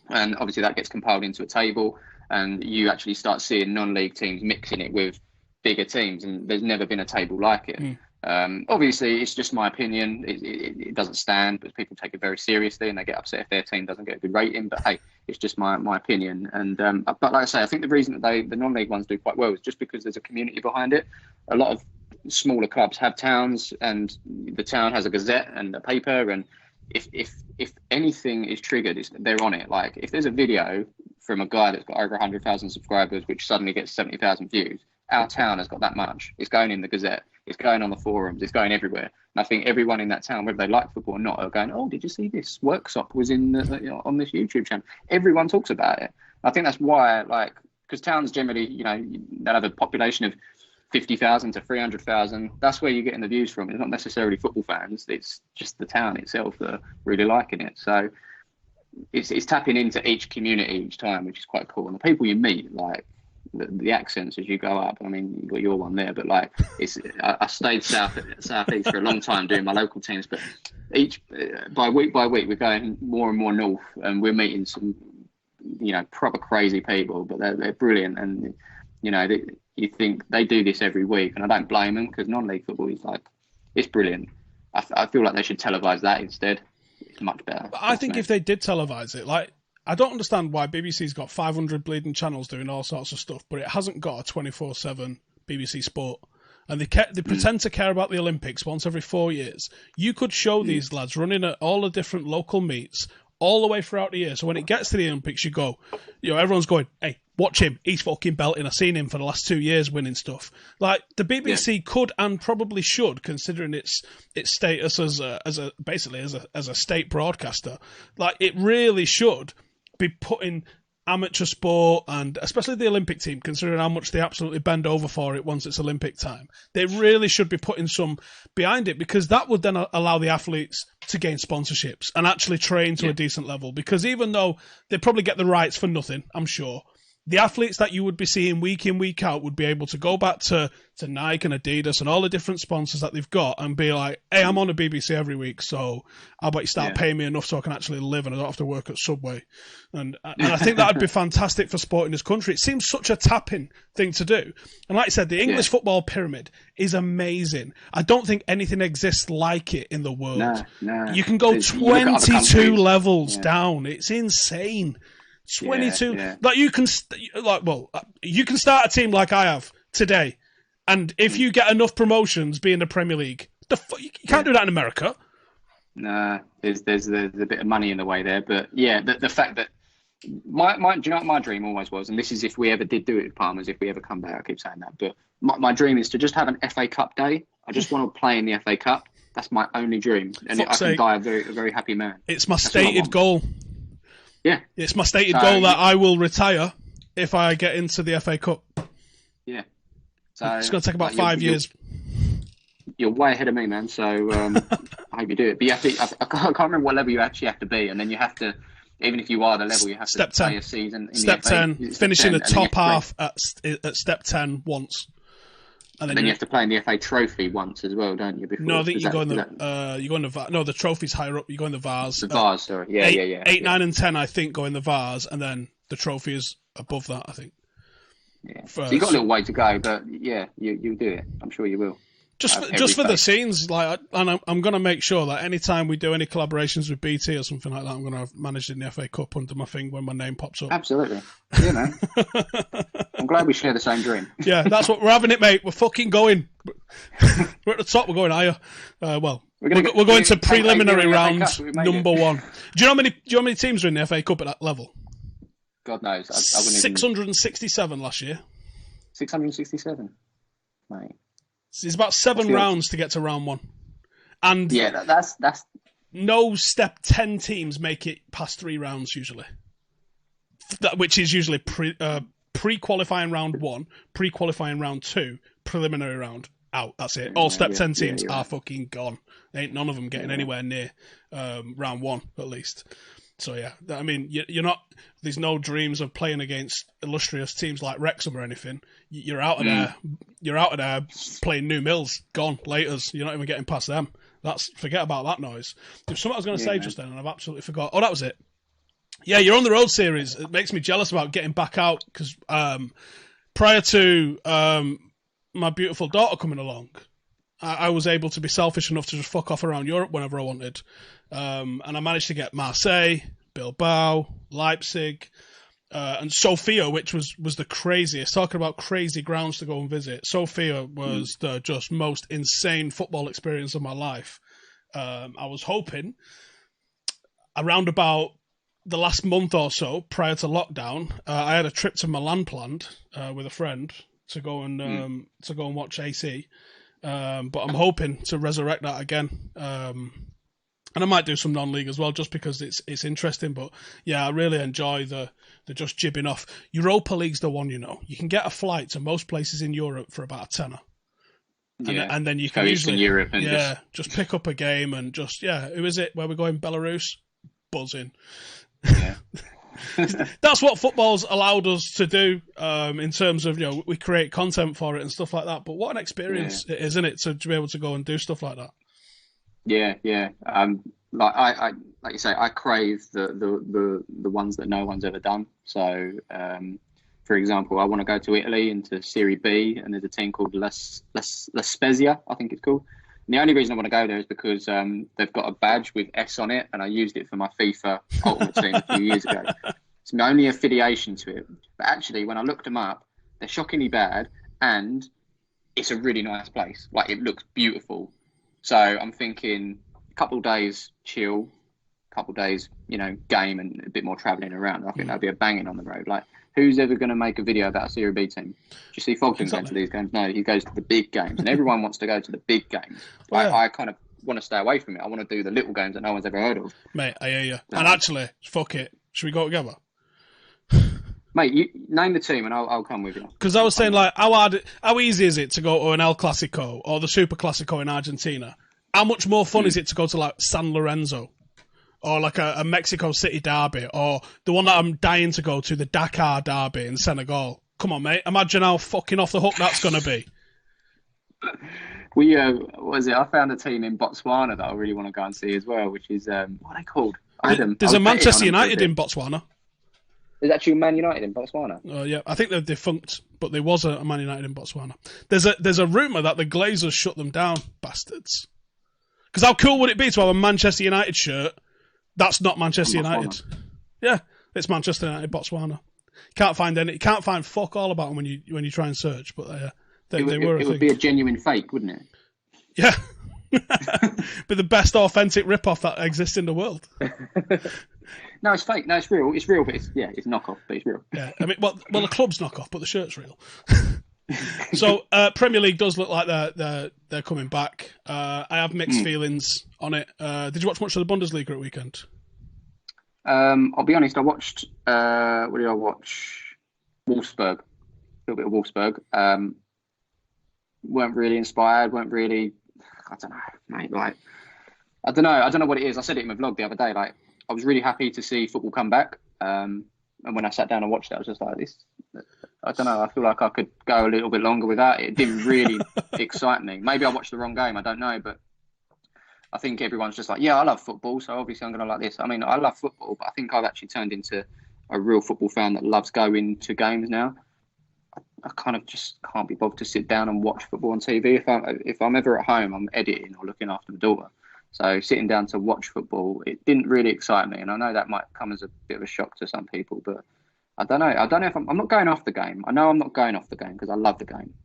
And obviously that gets compiled into a table, and you actually start seeing non-league teams mixing it with bigger teams, and there's never been a table like it. Obviously, it's just my opinion. It doesn't stand, but people take it very seriously and they get upset if their team doesn't get a good rating. But hey, it's just my opinion. And but like I say, I think the reason that the non-league ones do quite well is just because there's a community behind it. A lot of smaller clubs have towns, and the town has a gazette and a paper. And if anything is triggered, they're on it. Like if there's a video from a guy that's got over 100,000 subscribers, which suddenly gets 70,000 views, our town has got that much. It's going in the gazette. It's going on the forums. It's going everywhere. And I think everyone in that town, whether they like football or not, are going, "Oh, did you see this? Worksop was on this YouTube channel." Everyone talks about it. I think that's why, because towns generally, they have a population of 50,000 to 300,000. That's where you're getting the views from. It's not necessarily football fans. It's just the town itself that are really liking it. So it's tapping into each community each time, which is quite cool. And the people you meet, like the accents as you go up. I mean, you got your one there, but I stayed southeast for a long time doing my local teams. But by week we're going more and more north, and we're meeting some proper crazy people. But they're brilliant, and you think they do this every week, and I don't blame them because non-league football is it's brilliant. I feel like they should televise that instead. It's much better. I think if they did televise it, I don't understand why BBC's got 500 bleeding channels doing all sorts of stuff, but it hasn't got a 24/7 BBC Sport. And they pretend to care about the Olympics once every 4 years. You could show these lads running at all the different local meets all the way throughout the year. So when it gets to the Olympics, you go, everyone's going, "Hey, watch him. He's fucking belting. I've seen him for the last 2 years winning stuff." The BBC could and probably should, considering its status as a state broadcaster. It really should be putting amateur sport, and especially the Olympic team, considering how much they absolutely bend over for it once it's Olympic time. They really should be putting some behind it, because that would then allow the athletes to gain sponsorships and actually train to a decent level. Because even though they probably get the rights for nothing, I'm sure, the athletes that you would be seeing week in, week out would be able to go back to Nike and Adidas and all the different sponsors that they've got and be like, "Hey, I'm on the BBC every week, so how about you start paying me enough so I can actually live and I don't have to work at Subway." And I think that would be fantastic for sport in this country. It seems such a tapping thing to do. And like I said, the English football pyramid is amazing. I don't think anything exists like it in the world. No. You can go 22 levels down. It's insane. 22. You can start a team like I have today, and if you get enough promotions, be in the Premier League. You can't do that in America. Nah, there's a bit of money in the way there, but the fact that do you know what my dream always was, and this is if we ever did do it with Palmers, if we ever come back, I keep saying that, but my dream is to just have an FA Cup day. I just want to play in the FA Cup. That's my only dream, and I can die a very happy man. It's my stated goal. Yeah, it's my stated goal that I will retire if I get into the FA Cup. Yeah, so it's going to take about 5 years. You're way ahead of me, man. So I hope you do it. But you have to. I can't remember what level you actually have to be, and then you have to. Even if you are the level, you have to play a season. Step 10, finishing the top half at step 10 once. And then you have to play in the FA Trophy once as well, don't you? No, I think you go in the no, the trophy's higher up. You go in the Vars. The Vars, sorry. Yeah. 8, 9, and 10, I think, go in the Vars, and then the trophy is above that, I think. Yeah. So you got a little way to go, but yeah, you do it. I'm sure you will. Just for the scenes, and I'm going to make sure that anytime we do any collaborations with BT or something like that, I'm going to have managed in the FA Cup under my thing when my name pops up. Absolutely. Yeah, man. I'm glad we share the same dream. Yeah, that's what we're having it, mate. We're fucking going. We're at the top. We're going higher. We're going to preliminary round number 1. Do you know how many teams are in the FA Cup at that level? God knows. I 667 last year. 667. Mate. It's about 7 rounds to get to round 1. And yeah, that's no step 10 teams make it past 3 rounds usually. Which is usually pre-qualifying round 1, pre-qualifying round 2, preliminary round out. That's it. All step 10 teams are fucking gone. Ain't none of them getting anywhere near round 1 at least. So yeah, I mean, you're not. There's no dreams of playing against illustrious teams like Wrexham or anything. You're out of there. You're out of there playing New Mills. Gone. Laters. You're not even getting past them. Forget about that noise. There's something I was going to say just then, and I've absolutely forgot. Oh, that was it. Yeah, you're on the road series. It makes me jealous about getting back out because prior to my beautiful daughter coming along, I was able to be selfish enough to just fuck off around Europe whenever I wanted. And I managed to get Marseille, Bilbao, Leipzig, and Sofia, which was the craziest. Talking about crazy grounds to go and visit. Sofia was the just most insane football experience of my life. I was hoping around about the last month or so prior to lockdown, I had a trip to Milan planned with a friend to go and watch AC. But I'm hoping to resurrect that again. And I might do some non-league as well, just because it's interesting. But yeah, I really enjoy the just jibbing off. Europa League's the one, you can get a flight to most places in Europe for about a tenner. And then you can usually Europe and just pick up a game and just who is it? Where we're going? Belarus? Buzzing. Yeah. That's what football's allowed us to do in terms of we create content for it and stuff like that. But what an experience it is, isn't it, to be able to go and do stuff like that? Yeah. Like you say, I crave the ones that no one's ever done. So, for example, I want to go to Italy into Serie B, and there's a team called La Spezia, I think it's called. And the only reason I want to go there is because they've got a badge with S on it, and I used it for my FIFA Ultimate Team a few years ago. It's my only affiliation to it. But actually, when I looked them up, they're shockingly bad, and it's a really nice place. Like, it looks beautiful. So I'm thinking a couple of days chill, a couple of days, game and a bit more travelling around. I think that'd be a banging on the road. Like, who's ever going to make a video about a Serie B team? Do you see Fogden going to these games? No, he goes to the big games, and everyone wants to go to the big games. I kind of want to stay away from it. I want to do the little games that no one's ever heard of. Mate, I hear you. And actually, fuck it. Should we go together? Mate, you name the team and I'll come with you. Because I was saying, like, how easy is it to go to an El Clasico or the Super Clasico in Argentina? How much more fun is it to go to, like, San Lorenzo? Or like a Mexico City derby, or the one that I'm dying to go to, the Dakar derby in Senegal. Come on, mate. Imagine how fucking off the hook that's going to be. I found a team in Botswana that I really want to go and see as well, which is, what are they called? There's a Manchester United in Botswana. There's actually a Man United in Botswana. Yeah, I think they're defunct, but there was a Man United in Botswana. There's a rumour that the Glazers shut them down, bastards. Because how cool would it be to have a Manchester United shirt that's not Manchester United? Yeah, it's Manchester United, Botswana. Can't find fuck all about them when you try and search, but they were. It would be a genuine fake, wouldn't it? Yeah, be the best authentic rip-off that exists in the world. No, it's fake. No, it's real. It's real, but it's knockoff, but it's real. Yeah, I mean, well, the club's knockoff, but the shirt's real. So Premier League does look like they're coming back. I have mixed feelings on it. Did you watch much of the Bundesliga at weekend? I'll be honest. I watched. What did I watch? Wolfsburg. A little bit of Wolfsburg. Weren't really inspired. Weren't really. I don't know, mate. Like, I don't know. I don't know what it is. I said it in my vlog the other day. Like, I was really happy to see football come back. And when I sat down and watched it, I was just like, this. I don't know. I feel like I could go a little bit longer without it. It didn't really excite me. Maybe I watched the wrong game. I don't know. But I think everyone's just like, yeah, I love football, so obviously I'm going to like this. I mean, I love football, but I think I've actually turned into a real football fan that loves going to games now. I kind of just can't be bothered to sit down and watch football on TV. If I'm ever at home, I'm editing or looking after my daughter. So sitting down to watch football, it didn't really excite me. And I know that might come as a bit of a shock to some people, but I don't know. I don't know if I'm not going off the game. I know I'm not going off the game because I love the game.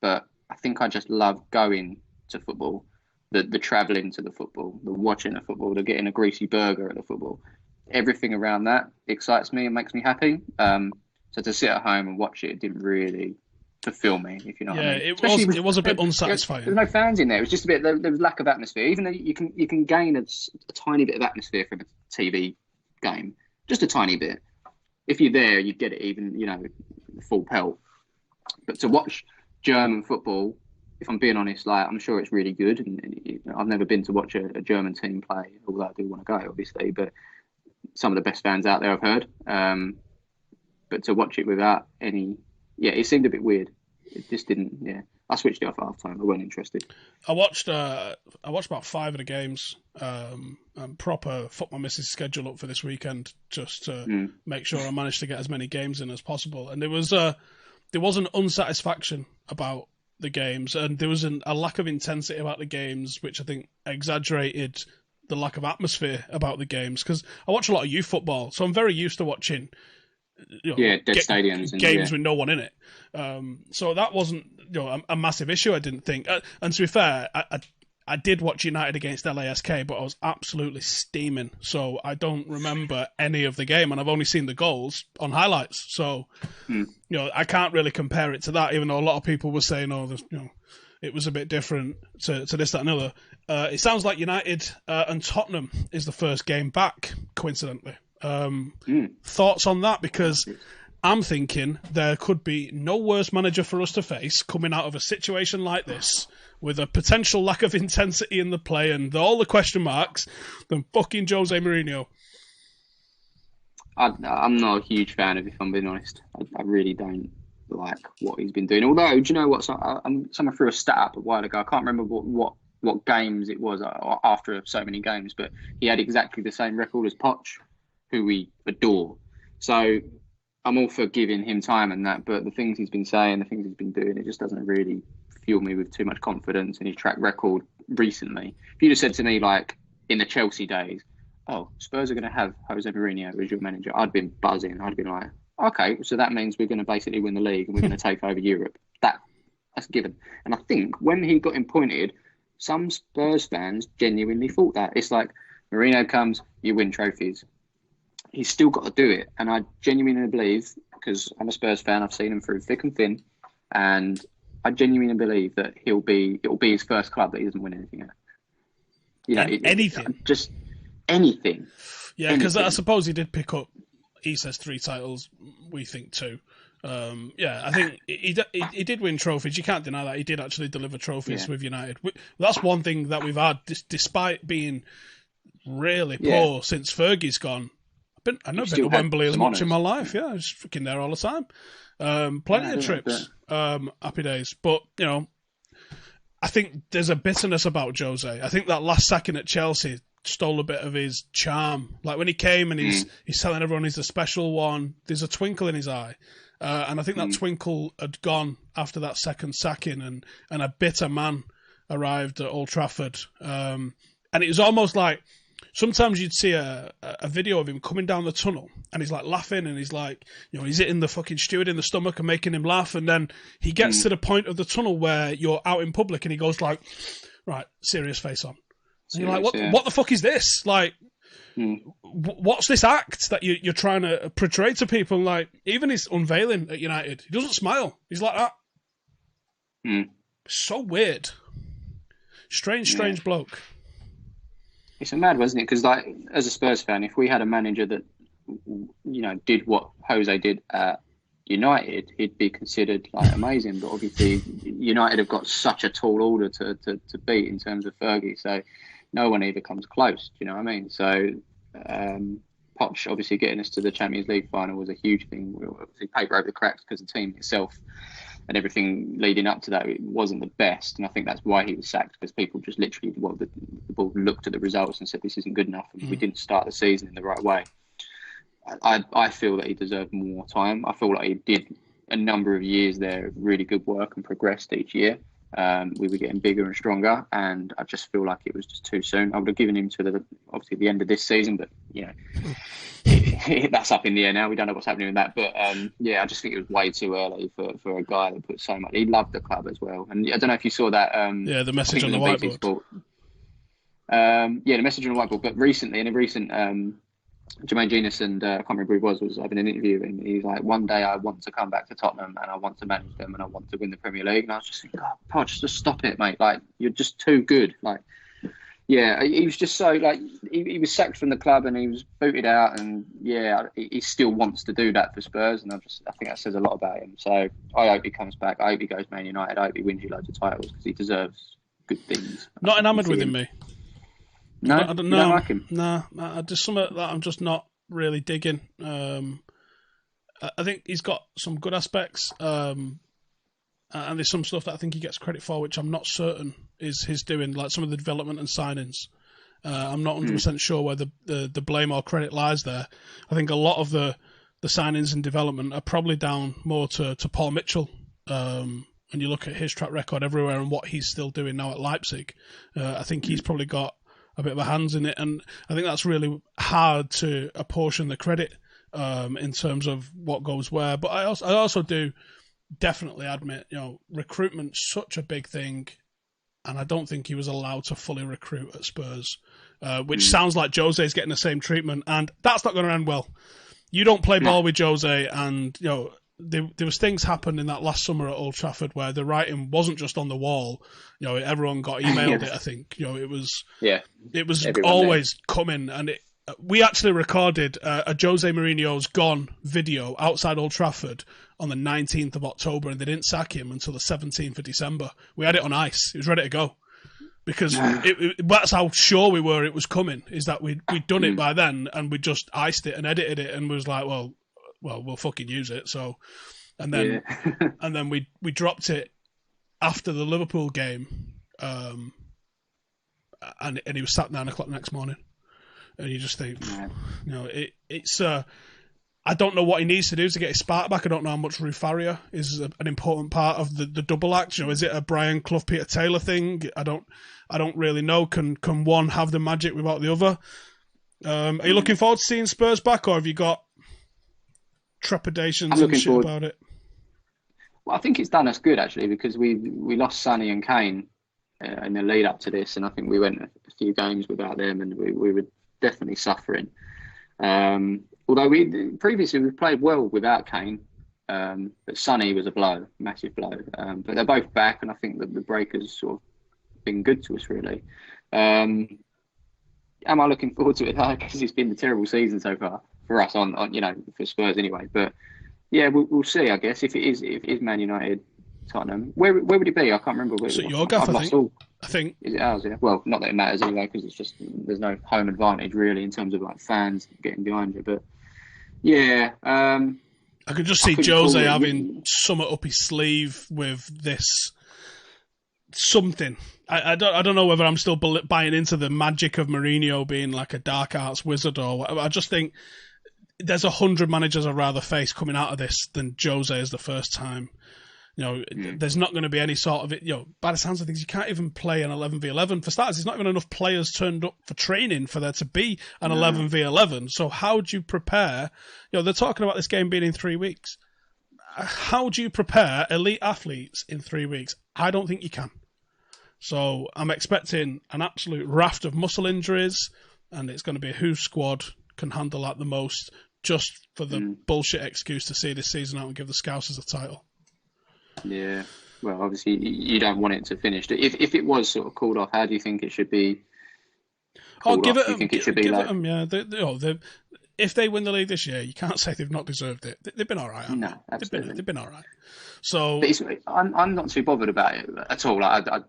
But I think I just love going to football, the travelling to the football, the watching the football, the getting a greasy burger at the football. Everything around that excites me and makes me happy. So to sit at home and watch it didn't really to fill me, if you know what I mean. It was a bit unsatisfying. There was no fans in there. It was just a bit. There was lack of atmosphere. Even though you can gain a tiny bit of atmosphere from a TV game, just a tiny bit. If you're there, you get it even, full pelt. But to watch German football, if I'm being honest, like I'm sure it's really good. And I've never been to watch a German team play, although I do want to go, obviously. But some of the best fans out there I've heard. But to watch it without any, it seemed a bit weird. It just didn't. Yeah, I switched it off at half time. I wasn't interested. I watched about 5 of the games. And proper put my missus' schedule up for this weekend just to make sure I managed to get as many games in as possible. And there was an unsatisfaction about the games, and there was a lack of intensity about the games, which I think exaggerated the lack of atmosphere about the games. Because I watch a lot of youth football, so I'm very used to watching dead stadiums and games with no one in it. So that wasn't a massive issue, I didn't think. And to be fair, I did watch United against LASK, but I was absolutely steaming. So I don't remember any of the game, and I've only seen the goals on highlights. So I can't really compare it to that, even though a lot of people were saying, it was a bit different to this, that, and other. It sounds like United and Tottenham is the first game back, coincidentally. Thoughts on that? Because I'm thinking there could be no worse manager for us to face coming out of a situation like this with a potential lack of intensity in the play and all the question marks than fucking Jose Mourinho. I'm not a huge fan of it, if I'm being honest. I really don't like what he's been doing. Although, do you know what? Someone threw a stat up a while ago. I can't remember what games it was after so many games, but he had exactly the same record as Poch, who we adore. So I'm all for giving him time and that, but the things he's been saying, the things he's been doing, it just doesn't really fuel me with too much confidence in his track record recently. If you'd have said to me, like, in the Chelsea days, Spurs are going to have Jose Mourinho as your manager, I'd been buzzing. I'd been like, okay, so that means we're going to basically win the league and we're going to take over Europe. That's given. And I think when he got appointed, some Spurs fans genuinely thought that. It's like, Mourinho comes, you win trophies. He's still got to do it. And I genuinely believe, because I'm a Spurs fan, I've seen him through thick and thin, and I genuinely believe that it'll be his first club that he doesn't win anything at. Anything? Just anything. Yeah, because I suppose he did pick up, he says 3 titles, we think 2. I think he did win trophies. You can't deny that. He did actually deliver trophies with United. That's one thing that we've had, despite being really poor since Fergie's gone. I've never been to Wembley as much in my life. Yeah, I was freaking there all the time. Plenty of trips. Happy days. But, I think there's a bitterness about Jose. I think that last second at Chelsea stole a bit of his charm. Like when he came and he's telling everyone he's the special one, there's a twinkle in his eye. And I think that twinkle had gone after that second sacking, and a bitter man arrived at Old Trafford. And it was almost like, sometimes you'd see a video of him coming down the tunnel and he's like laughing and he's like, he's hitting the fucking steward in the stomach and making him laugh. And then he gets to the point of the tunnel where you're out in public and he goes like, right, serious face on. And you're like, what the fuck is this? Like, what's this act that you're trying to portray to people? Like, even his unveiling at United, he doesn't smile. He's like that. So weird. Strange bloke. It's a mad, wasn't it? Because, like, as a Spurs fan, if we had a manager that, did what Jose did at United, he'd be considered like amazing. But obviously, United have got such a tall order to beat in terms of Fergie, so no one even comes close. Do you know what I mean? So, Poch obviously getting us to the Champions League final was a huge thing. We obviously paper over the cracks because the team itself and everything leading up to that, it wasn't the best. And I think that's why he was sacked, because people just literally, the board looked at the results and said, this isn't good enough. And we didn't start the season in the right way. I feel that he deserved more time. I feel like he did a number of years there of really good work and progressed each year. We were getting bigger and stronger, and I just feel like it was just too soon. I would have given him to the end of this season, but that's up in the air now. We don't know what's happening with that, but I just think it was way too early for a guy that put so much. He loved the club as well, and I don't know if you saw that. The message on the whiteboard. The message on the whiteboard. But recently, in a recent Jermaine Genius and I can't remember who it was having an interview, and he's like, one day I want to come back to Tottenham and I want to manage them and I want to win the Premier League. And I was just thinking, oh, Poch, just stop it, mate. Like, you're just too good. Like, yeah, he was just so, like, he was sacked from the club and he was booted out, and yeah, he still wants to do that for Spurs, and I think that says a lot about him. So I hope he comes back. I hope he goes Man United. I hope he wins you loads of titles because he deserves good things. Not enamoured with him, me. No, I don't know. You don't like him? No, just some of that I'm just not really digging. I think he's got some good aspects, and there's some stuff that I think he gets credit for, which I'm not certain is his doing, like some of the development and signings. I'm not 100% sure where the blame or credit lies there. I think a lot of the signings and development are probably down more to Paul Mitchell. When you look at his track record everywhere and what he's still doing now at Leipzig, I think he's probably got a bit of a hands in it, and I think that's really hard to apportion the credit in terms of what goes where. But I also do definitely admit, recruitment's such a big thing, and I don't think he was allowed to fully recruit at Spurs, which sounds like Jose's getting the same treatment, and that's not going to end well. You don't play ball with Jose, and there was things happened in that last summer at Old Trafford where the writing wasn't just on the wall. Everyone got emailed it. I think it was always coming, and we actually recorded a Jose Mourinho's Gone video outside Old Trafford on the 19th of October, and they didn't sack him until the 17th of December. We had it on ice; it was ready to go because that's how sure we were it was coming. Is that we'd done it by then, and we just iced it and edited it, and was like, well, we'll fucking use it. So, and then and then we dropped it after the Liverpool game, and he was sat 9 o'clock the next morning, and you just think, it's I don't know what he needs to do to get his spark back. I don't know how much Rufaria is an important part of the double act. Is it a Brian Clough, Peter Taylor thing? I don't really know. Can one have the magic without the other? Are you looking forward to seeing Spurs back, or have you got trepidations and shit about it? Well, I think it's done us good actually, because we lost Sonny and Kane in the lead up to this, and I think we went a few games without them, and we were definitely suffering. Although previously we played well without Kane, but Sonny was a blow, massive blow. But they're both back, and I think that the break has sort of been good to us really. Am I looking forward to it? Because it's been a terrible season so far for us on for Spurs anyway. But yeah, we'll see. I guess if it is Man United, Tottenham, where would it be? I can't remember. It's at your gaff, I think. Is it ours? Yeah. Well, not that it matters anyway, because it's just there's no home advantage really in terms of like fans getting behind you. But yeah, I could just see Jose having something up his sleeve with this something. I don't know whether I'm still buying into the magic of Mourinho being like a dark arts wizard or whatever. I just think there's 100 managers I'd rather face coming out of this than Jose is the first time. There's not going to be any sort of it. By the sounds of things, you can't even play an 11v11. For starters, there's not even enough players turned up for training for there to be an 11v11. So how do you prepare? They're talking about this game being in 3 weeks. How do you prepare elite athletes in 3 weeks? I don't think you can. So I'm expecting an absolute raft of muscle injuries, and it's going to be whose squad can handle that the most, just for the bullshit excuse to see this season out and give the Scousers a title. Yeah, well, obviously you don't want it to finish. If it was sort of called off, how do you think it should be? Give it them. Yeah, if they win the league this year, you can't say they've not deserved it. They've been all right. No, absolutely. They've been all right. So I'm not too bothered about it at all.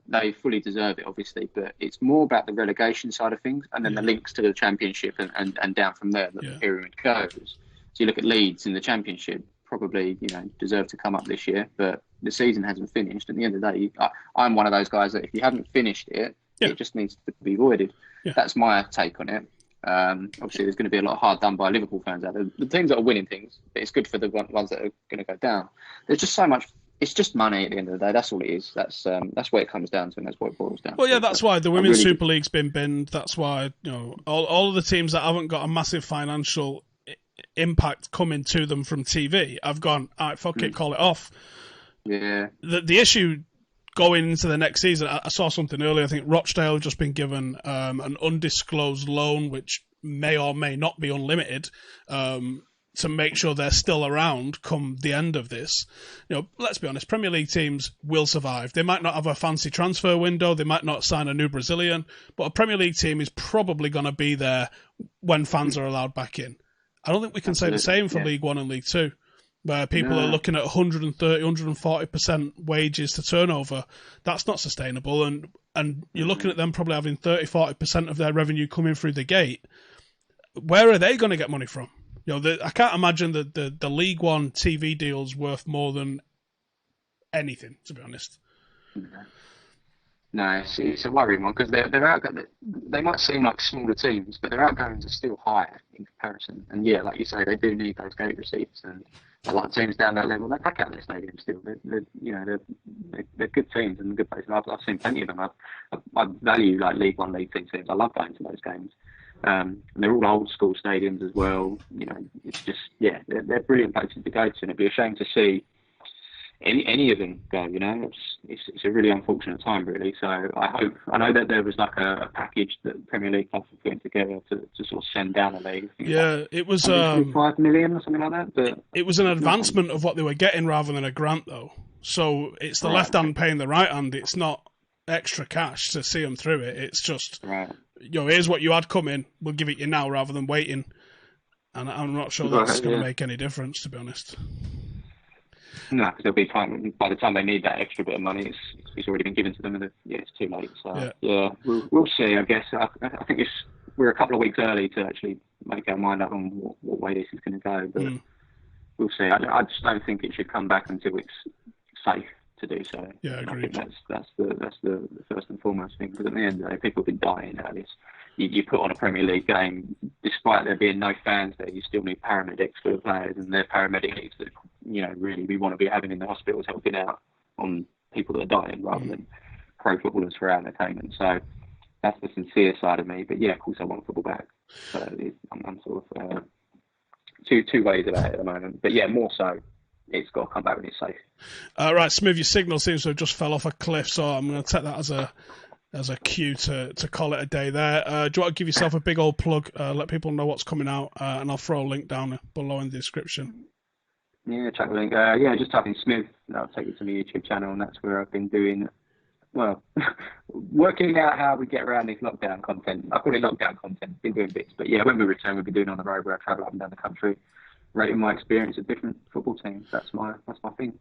They fully deserve it, obviously, but it's more about the relegation side of things, and then the links to the Championship and down from there that the pyramid goes. So you look at Leeds in the Championship, probably deserve to come up this year, but the season hasn't finished. At the end of the day, I'm one of those guys that if you haven't finished it, it just needs to be voided. Yeah. That's my take on it. Obviously, there's going to be a lot of hard done by Liverpool fans out there. The teams that are winning things, but it's good for the ones that are going to go down. There's just so much. It's just money at the end of the day. That's all it is. That's what it comes down to, and that's what it boils down to. Well, yeah, that's why the Women's Super League's been binned. That's why all of the teams that haven't got a massive financial impact coming to them from TV, I've gone, all right, fuck it, call it off. Yeah. The issue going into the next season, I saw something earlier. I think Rochdale have just been given an undisclosed loan, which may or may not be unlimited, to make sure they're still around come the end of this. Let's be honest, Premier League teams will survive. They might not have a fancy transfer window, they might not sign a new Brazilian, but a Premier League team is probably going to be there when fans are allowed back in. I don't think we can say the same for League One and League Two, where people are looking at 130, 140% wages to turnover. That's not sustainable, and you're looking at them probably having 30, 40% of their revenue coming through the gate. Where are they going to get money from? I can't imagine that the League One TV deal's worth more than anything, to be honest. No, it's a worrying one because they might seem like smaller teams, but their outgoings are still higher in comparison. And yeah, like you say, they do need those gate receipts, and a lot of teams down that level, they pack out their stadium still. They're good teams and good places. I've seen plenty of them. I value like League One, League Two teams. I love going to those games. And they're all old school stadiums as well. It's just they're brilliant places to go to, and it'd be a shame to see any of them go. It's a really unfortunate time, really. So I know that there was like a package that Premier League clubs were putting together to sort of send down a league. It was 5 million or something like that. But it was an advancement of what they were getting rather than a grant, though. So it's the left hand paying the right hand. It's not extra cash to see them through it. It's just here's what you had coming. We'll give it you now rather than waiting. And I'm not sure that's going to make any difference, to be honest. No, because there'll be time by the time they need that extra bit of money, it's already been given to them, and it's too late. So we'll see. I guess I think we're a couple of weeks early to actually make our mind up on what way this is going to go, but we'll see. I just don't think it should come back until it's safe to do so. Yeah, agreed. I think that's the first and foremost thing. Because at the end of the day, people have been dying out of this. You put on a Premier League game, despite there being no fans there, you still need paramedics for the players, and they're paramedics that really we want to be having in the hospitals helping out on people that are dying rather than pro footballers for our entertainment. So that's the sincere side of me. But yeah, of course I want football back. So I'm sort of two ways about it at the moment. But yeah, more so, it's got to come back when it's safe. Right, Smiv, your signal seems to have just fell off a cliff, so I'm going to take that as a cue to call it a day there. Do you want to give yourself a big old plug, let people know what's coming out, and I'll throw a link down below in the description. Yeah, check the link. Just type in Smiv, that'll take you to my YouTube channel, and that's where I've been doing, working out how we get around this lockdown content. I call it lockdown content, been doing bits, but yeah, when we return, we'll be doing on the road where I travel up and down the country, rating my experience at different football teams. That's my thing.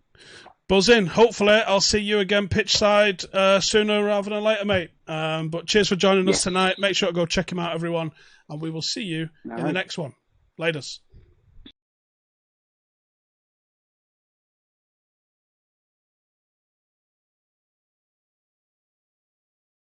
Buzz in. Hopefully, I'll see you again pitch side sooner rather than later, mate. But cheers for joining us tonight. Make sure to go check him out, everyone, and we will see you in the next one. Laters.